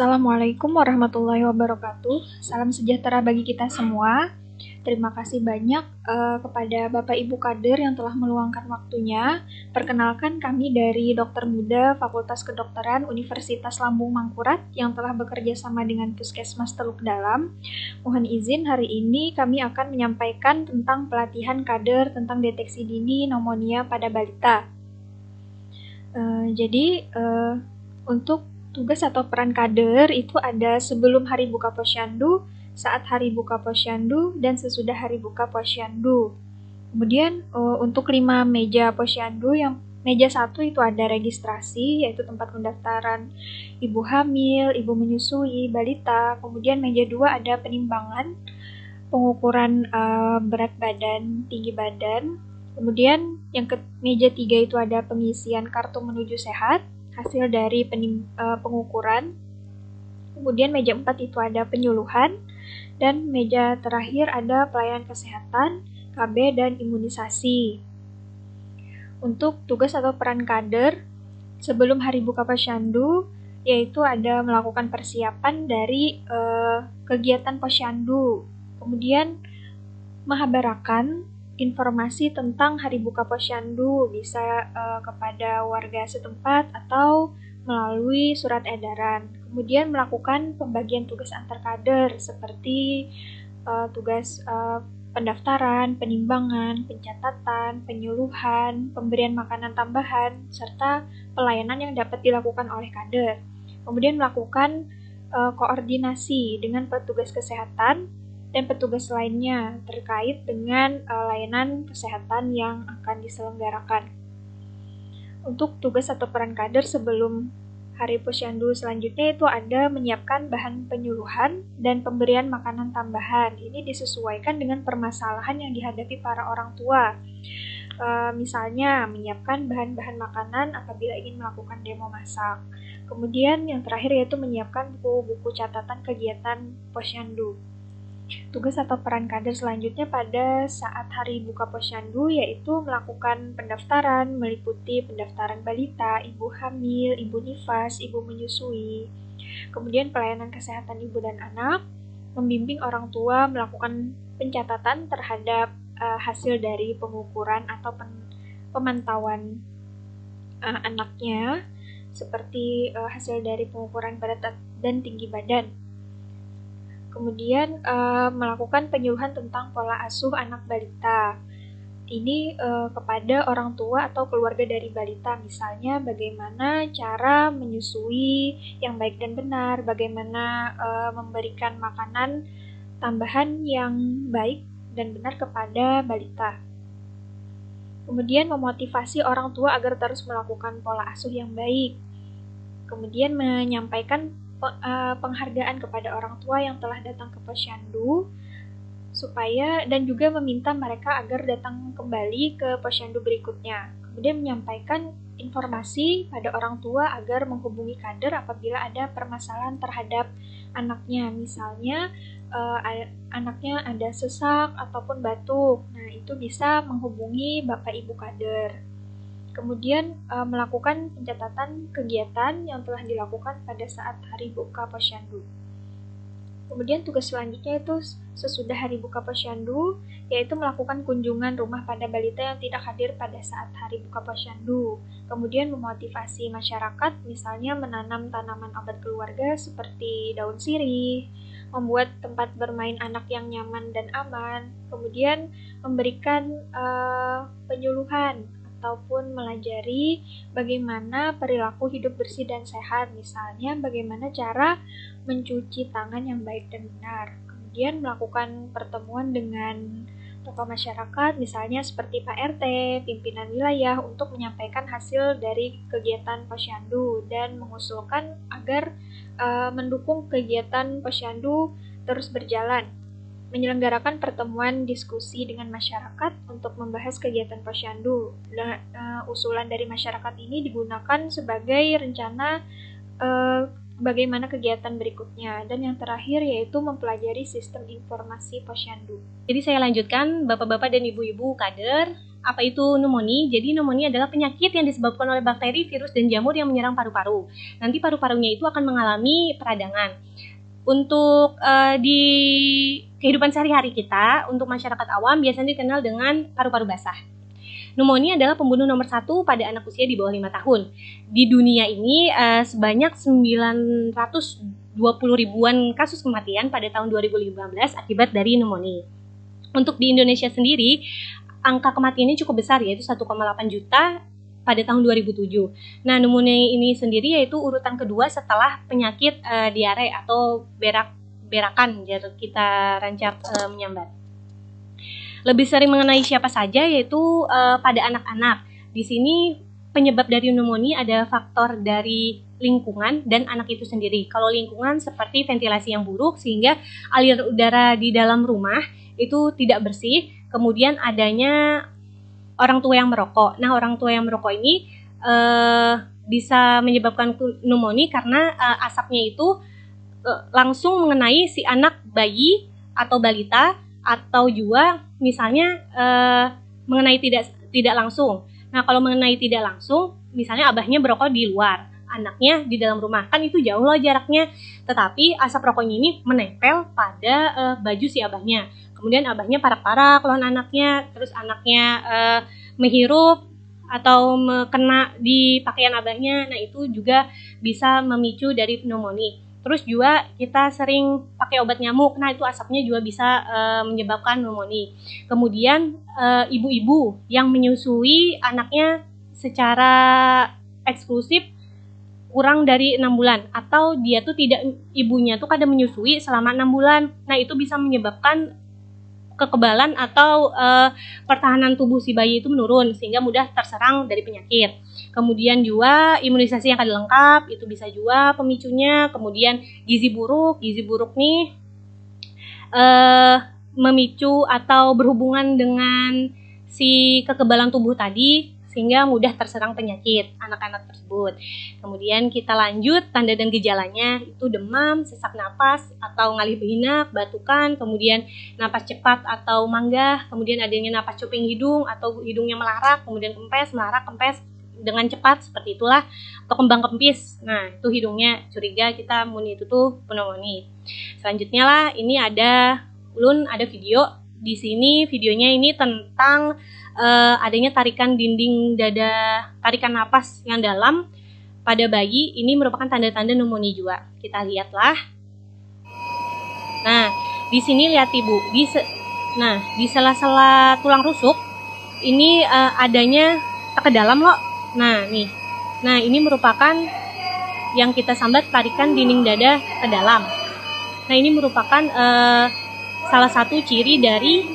Assalamualaikum warahmatullahi wabarakatuh. Salam sejahtera bagi kita semua. Terima kasih banyak kepada Bapak Ibu Kader yang telah meluangkan waktunya. Perkenalkan, kami dari Dokter Muda Fakultas Kedokteran Universitas Lambung Mangkurat yang telah bekerja sama dengan Puskesmas Teluk Dalam. Mohon izin, hari ini kami akan menyampaikan tentang pelatihan kader tentang deteksi dini pneumonia pada balita. Untuk tugas atau peran kader itu ada sebelum hari buka posyandu, saat hari buka posyandu, dan sesudah hari buka posyandu. Kemudian untuk 5 meja posyandu, yang meja 1 itu ada registrasi, yaitu tempat pendaftaran ibu hamil, ibu menyusui, balita. Kemudian meja 2 ada penimbangan, pengukuran berat badan, tinggi badan. Kemudian yang ke meja 3 itu ada pengisian kartu menuju sehat, hasil dari pengukuran. Kemudian meja 4 itu ada penyuluhan, dan meja terakhir ada pelayanan kesehatan, KB, dan imunisasi. Untuk tugas atau peran kader sebelum hari buka posyandu, yaitu ada melakukan persiapan dari kegiatan posyandu, kemudian menghabarakan informasi tentang hari buka posyandu, bisa kepada warga setempat atau melalui surat edaran. Kemudian melakukan pembagian tugas antar kader seperti tugas pendaftaran, penimbangan, pencatatan, penyuluhan, pemberian makanan tambahan, serta pelayanan yang dapat dilakukan oleh kader. Kemudian melakukan koordinasi dengan petugas kesehatan dan petugas lainnya terkait dengan layanan kesehatan yang akan diselenggarakan. Untuk tugas atau peran kader sebelum hari posyandu selanjutnya itu ada menyiapkan bahan penyuluhan dan pemberian makanan tambahan. Ini disesuaikan dengan permasalahan yang dihadapi para orang tua. Misalnya menyiapkan bahan-bahan makanan apabila ingin melakukan demo masak. Kemudian yang terakhir yaitu menyiapkan buku-buku catatan kegiatan posyandu. Tugas atau peran kader selanjutnya pada saat hari buka posyandu yaitu melakukan pendaftaran, meliputi pendaftaran balita, ibu hamil, ibu nifas, ibu menyusui. Kemudian pelayanan kesehatan ibu dan anak, membimbing orang tua melakukan pencatatan terhadap hasil dari pengukuran atau pemantauan anaknya, seperti hasil dari pengukuran berat dan tinggi badan. Kemudian melakukan penyuluhan tentang pola asuh anak balita. Ini kepada orang tua atau keluarga dari balita, misalnya bagaimana cara menyusui yang baik dan benar, bagaimana memberikan makanan tambahan yang baik dan benar kepada balita. Kemudian memotivasi orang tua agar terus melakukan pola asuh yang baik. Kemudian menyampaikan penghargaan kepada orang tua yang telah datang ke posyandu, supaya dan juga meminta mereka agar datang kembali ke posyandu berikutnya. Kemudian menyampaikan informasi pada orang tua agar menghubungi kader apabila ada permasalahan terhadap anaknya. Misalnya anaknya ada sesak ataupun batuk. Nah, itu bisa menghubungi Bapak Ibu kader. Kemudian melakukan pencatatan kegiatan yang telah dilakukan pada saat hari buka posyandu. Kemudian tugas selanjutnya itu sesudah hari buka posyandu, yaitu melakukan kunjungan rumah pada balita yang tidak hadir pada saat hari buka posyandu. Kemudian memotivasi masyarakat, misalnya menanam tanaman obat keluarga seperti daun sirih, membuat tempat bermain anak yang nyaman dan aman, kemudian memberikan penyuluhan ataupun melajari bagaimana perilaku hidup bersih dan sehat, misalnya bagaimana cara mencuci tangan yang baik dan benar. Kemudian melakukan pertemuan dengan tokoh masyarakat, misalnya seperti Pak RT, pimpinan wilayah, untuk menyampaikan hasil dari kegiatan posyandu dan mengusulkan agar mendukung kegiatan posyandu terus berjalan. Menyelenggarakan pertemuan diskusi dengan masyarakat untuk membahas kegiatan posyandu. Usulan dari masyarakat ini digunakan sebagai rencana bagaimana kegiatan berikutnya. Dan yang terakhir yaitu mempelajari sistem informasi posyandu. Jadi saya lanjutkan, Bapak-bapak dan Ibu-ibu kader, apa itu pneumonia? Jadi pneumonia adalah penyakit yang disebabkan oleh bakteri, virus, dan jamur yang menyerang paru-paru. Nanti paru-parunya itu akan mengalami peradangan. Untuk di kehidupan sehari-hari kita, untuk masyarakat awam biasanya dikenal dengan paru-paru basah. Pneumonia adalah pembunuh nomor 1 pada anak usia di bawah 5 tahun. Di dunia ini sebanyak 920 ribuan kasus kematian pada tahun 2015 akibat dari pneumonia. Untuk di Indonesia sendiri, angka kematiannya cukup besar, yaitu 1,8 juta pada tahun 2007. Nah, pneumonia ini sendiri yaitu urutan kedua setelah penyakit diare atau berakan, jadi kita rancak menyambat. Lebih sering mengenai siapa saja, yaitu pada anak-anak. Di sini penyebab dari pneumonia ada faktor dari lingkungan dan anak itu sendiri. Kalau lingkungan seperti ventilasi yang buruk sehingga aliran udara di dalam rumah itu tidak bersih, kemudian adanya orang tua yang merokok. Nah, orang tua yang merokok ini bisa menyebabkan pneumonia karena asapnya itu langsung mengenai si anak bayi atau balita, atau juga misalnya mengenai tidak langsung. Nah, kalau mengenai tidak langsung, misalnya abahnya berokok di luar, anaknya di dalam rumah, kan itu jauh loh jaraknya, tetapi asap rokoknya ini menempel pada baju si abahnya. Kemudian abahnya parak-parak lawan anaknya, terus anaknya menghirup atau kena di pakaian abahnya. Nah, itu juga bisa memicu dari pneumonia. Terus juga kita sering pakai obat nyamuk, nah itu asapnya juga bisa menyebabkan pneumonia. Kemudian ibu-ibu yang menyusui anaknya secara eksklusif kurang dari 6 bulan, atau dia tuh ibunya tuh kadang menyusui selama 6 bulan, nah itu bisa menyebabkan kekebalan atau pertahanan tubuh si bayi itu menurun sehingga mudah terserang dari penyakit. Kemudian juga imunisasi yang kada lengkap itu bisa juga pemicunya. Kemudian gizi buruk nih memicu atau berhubungan dengan si kekebalan tubuh tadi sehingga mudah terserang penyakit anak-anak tersebut. Kemudian kita lanjut, tanda dan gejalanya itu demam, sesak napas atau ngalih behinak, batukan, kemudian napas cepat atau manggah, kemudian adanya napas cuping hidung atau hidungnya melarak, kemudian kempes, melarak, kempes dengan cepat seperti itulah, atau kembang kempis. Nah, itu hidungnya curiga kita itu tuh pneumonia. Selanjutnya lah, ini ada video. Di sini videonya ini tentang adanya tarikan dinding dada, tarikan napas yang dalam pada bayi. Ini merupakan tanda-tanda pneumonia juga. Kita lihatlah. Nah, di sini lihat Ibu, di sela-sela tulang rusuk ini adanya ke dalam loh. Nah, nih. Nah, ini merupakan yang kita sambat tarikan dinding dada ke dalam. Nah, ini merupakan salah satu ciri dari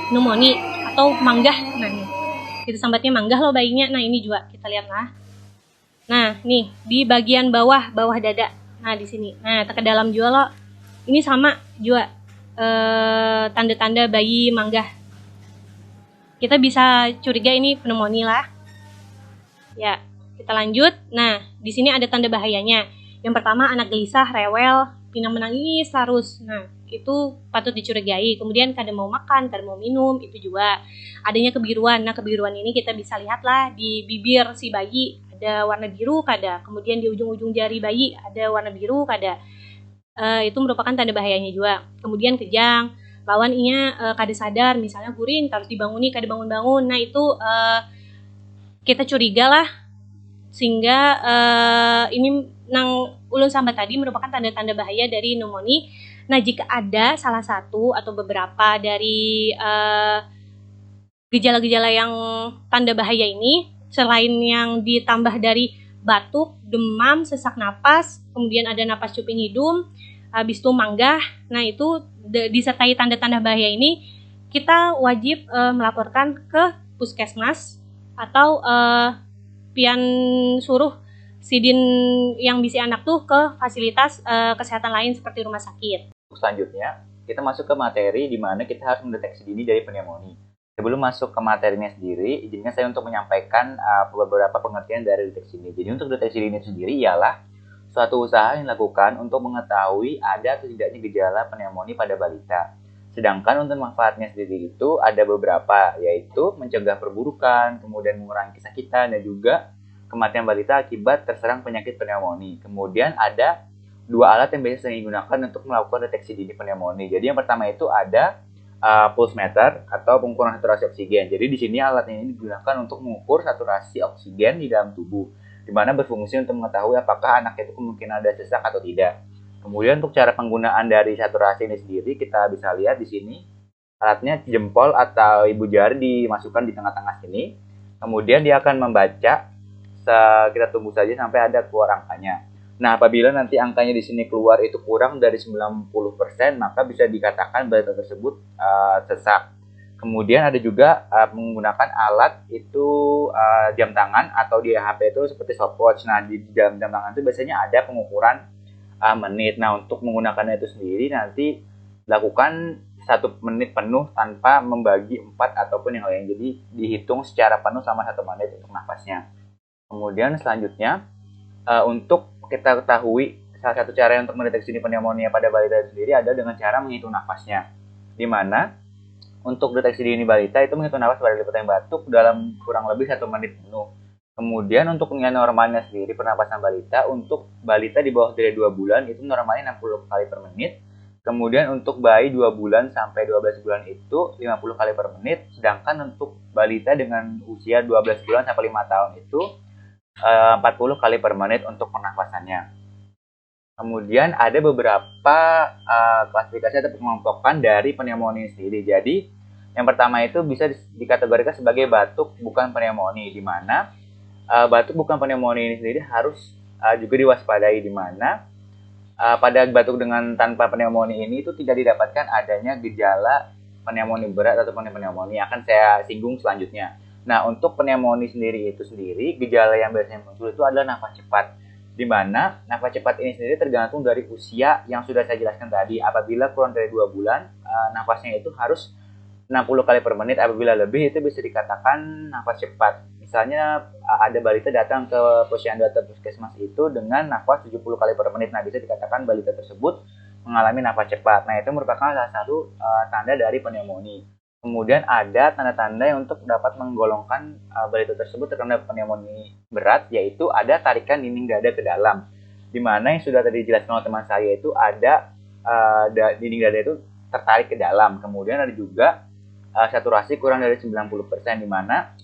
pneumonia atau manggah. Nah, nih. Kita sambatnya manggah loh bayinya. Nah, ini juga kita lihat lah. Nah, nih di bagian bawah dada. Nah, di sini. Nah, ke dalam juga loh. Ini sama juga tanda-tanda bayi manggah. Kita bisa curiga ini pneumonia lah. Ya, kita lanjut. Nah, di sini ada tanda bahayanya. Yang pertama, anak gelisah, rewel, pinang menangis terus. Nah, itu patut dicurigai. Kemudian kada mau makan, kada mau minum, itu juga. Adanya kebiruan. Nah, kebiruan ini kita bisa lihatlah di bibir si bayi ada warna biru kada. Kemudian di ujung-ujung jari bayi ada warna biru kada. Itu merupakan tanda bahayanya juga. Kemudian kejang, lawan inya kada sadar, misalnya guring, harus dibanguni, kada bangun-bangun. Nah, itu kita curiga lah, sehingga ini nang ulun sambat tadi merupakan tanda-tanda bahaya dari pneumonia. Nah, jika ada salah satu atau beberapa dari gejala-gejala yang tanda bahaya ini, selain yang ditambah dari batuk, demam, sesak napas, kemudian ada napas cuping hidung, habis itu manggah, nah itu disertai tanda-tanda bahaya ini, kita wajib melaporkan ke puskesmas atau pian suruh sidin yang bisi anak tuh ke fasilitas kesehatan lain seperti rumah sakit. Selanjutnya, kita masuk ke materi di mana kita harus mendeteksi dini dari pneumonia. Sebelum masuk ke materinya sendiri, izinkan saya untuk menyampaikan beberapa pengertian dari deteksi dini. Jadi untuk deteksi dini sendiri ialah suatu usaha yang dilakukan untuk mengetahui ada atau tidaknya gejala pneumonia pada balita. Sedangkan untuk manfaatnya sendiri itu ada beberapa, yaitu mencegah perburukan, kemudian mengurangi kesakitan, dan juga kematian balita akibat terserang penyakit pneumonia. Kemudian ada dua alat yang biasa sering digunakan untuk melakukan deteksi dini pneumonia. Jadi yang pertama itu ada pulse meter atau pengukuran saturasi oksigen. Jadi di sini alat ini digunakan untuk mengukur saturasi oksigen di dalam tubuh, di mana berfungsi untuk mengetahui apakah anak itu kemungkinan ada sesak atau tidak. Kemudian untuk cara penggunaan dari saturasi ini sendiri kita bisa lihat di sini alatnya jempol atau ibu jari dimasukkan di tengah-tengah sini. Kemudian dia akan membaca. Kita tunggu saja sampai ada keluar angkanya. Nah, apabila nanti angkanya di sini keluar itu kurang dari 90%, maka bisa dikatakan balita tersebut sesak. Kemudian ada juga menggunakan alat itu jam tangan atau di HP itu seperti stopwatch. Nah, di jam tangan itu biasanya ada pengukuran menit. Nah, untuk menggunakannya itu sendiri nanti lakukan 1 menit penuh tanpa membagi 4 ataupun yang lain. Jadi dihitung secara penuh selama 1 menit untuk nafasnya. Kemudian selanjutnya untuk kita ketahui salah satu cara untuk mendeteksi pneumonia pada balita itu sendiri adalah dengan cara menghitung nafasnya. Di mana untuk deteksi dini balita itu menghitung nafas pada liputan batuk dalam kurang lebih 1 menit penuh. Kemudian untuk nilai normalnya sendiri pernapasan balita, untuk balita di bawah dari 2 bulan itu normalnya 60 kali per menit. Kemudian untuk bayi 2 bulan sampai 12 bulan itu 50 kali per menit. Sedangkan untuk balita dengan usia 12 bulan sampai 5 tahun itu 40 kali per menit untuk pernapasannya. Kemudian ada beberapa klasifikasi atau pengelompokan dari pneumonia sendiri. Jadi yang pertama itu bisa dikategorikan sebagai batuk bukan pneumonia, di mana batuk bukan pneumonia ini sendiri harus juga diwaspadai, di mana pada batuk dengan tanpa pneumonia ini itu tidak didapatkan adanya gejala pneumonia berat ataupun pneumonia. Akan saya singgung selanjutnya. Nah, untuk pneumonia sendiri, gejala yang biasanya muncul itu adalah nafas cepat, di mana nafas cepat ini sendiri tergantung dari usia yang sudah saya jelaskan tadi. Apabila kurang dari 2 bulan, nafasnya itu harus 60 kali per menit. Apabila lebih, itu bisa dikatakan nafas cepat. Misalnya ada balita datang ke posyandu atau puskesmas itu dengan nafas 70 kali per menit. Nah, bisa dikatakan balita tersebut mengalami nafas cepat. Nah, itu merupakan salah satu tanda dari pneumonia. Kemudian ada tanda-tanda yang untuk dapat menggolongkan balita tersebut terkena pneumonia berat, yaitu ada tarikan dinding dada ke dalam. Di mana yang sudah tadi dijelaskan oleh teman saya itu ada dinding dada itu tertarik ke dalam. Kemudian ada juga saturasi kurang dari 90%, di mana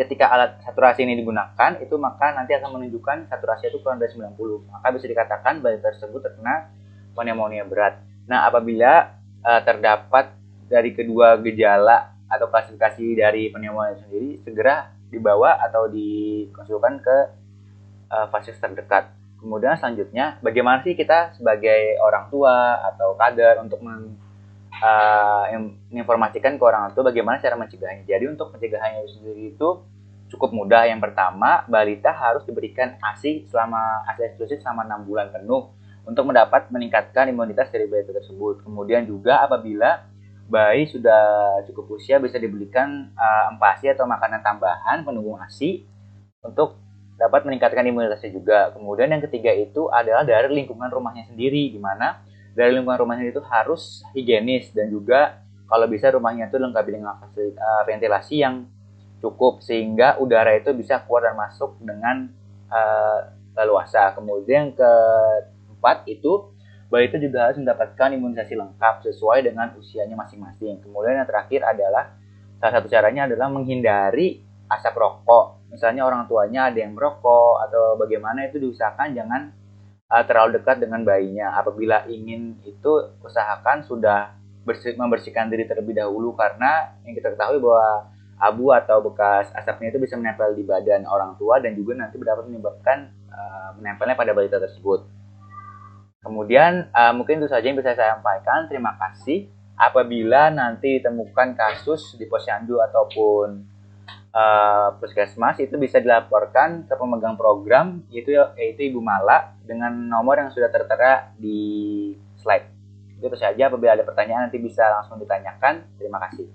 ketika alat saturasi ini digunakan itu maka nanti akan menunjukkan saturasi itu kurang dari 90. Maka bisa dikatakan balita tersebut terkena pneumonia berat. Nah, apabila terdapat dari kedua gejala atau klasifikasi dari pneumonia sendiri, segera dibawa atau dikonsulkan ke fasilitas terdekat. Kemudian selanjutnya, bagaimana sih kita sebagai orang tua atau kader untuk menginformasikan ke orang tua bagaimana cara mencegahnya. Jadi untuk pencegahannya sendiri itu cukup mudah. Yang pertama, balita harus diberikan ASI eksklusif selama 6 bulan penuh untuk meningkatkan imunitas dari balita tersebut. Kemudian juga apabila bayi sudah cukup usia, bisa diberikan empasi atau makanan tambahan pendukung ASI untuk dapat meningkatkan imunitasnya juga. Kemudian yang ketiga itu adalah dari lingkungan rumahnya sendiri, di mana dari lingkungan rumahnya itu harus higienis, dan juga kalau bisa rumahnya itu lengkap dengan ventilasi yang cukup sehingga udara itu bisa keluar dan masuk dengan leluasa. Kemudian yang keempat itu balita juga harus mendapatkan imunisasi lengkap sesuai dengan usianya masing-masing. Kemudian yang terakhir adalah salah satu caranya adalah menghindari asap rokok. Misalnya orang tuanya ada yang merokok atau bagaimana, itu diusahakan jangan terlalu dekat dengan bayinya. Apabila ingin itu usahakan sudah membersihkan diri terlebih dahulu, karena yang kita ketahui bahwa abu atau bekas asapnya itu bisa menempel di badan orang tua dan juga nanti dapat menyebabkan menempelnya pada balita tersebut. Kemudian mungkin itu saja yang bisa saya sampaikan. Terima kasih. Apabila nanti ditemukan kasus di posyandu ataupun puskesmas, itu bisa dilaporkan ke pemegang program yaitu Ibu Mala dengan nomor yang sudah tertera di slide. Itu saja. Apabila ada pertanyaan nanti bisa langsung ditanyakan. Terima kasih.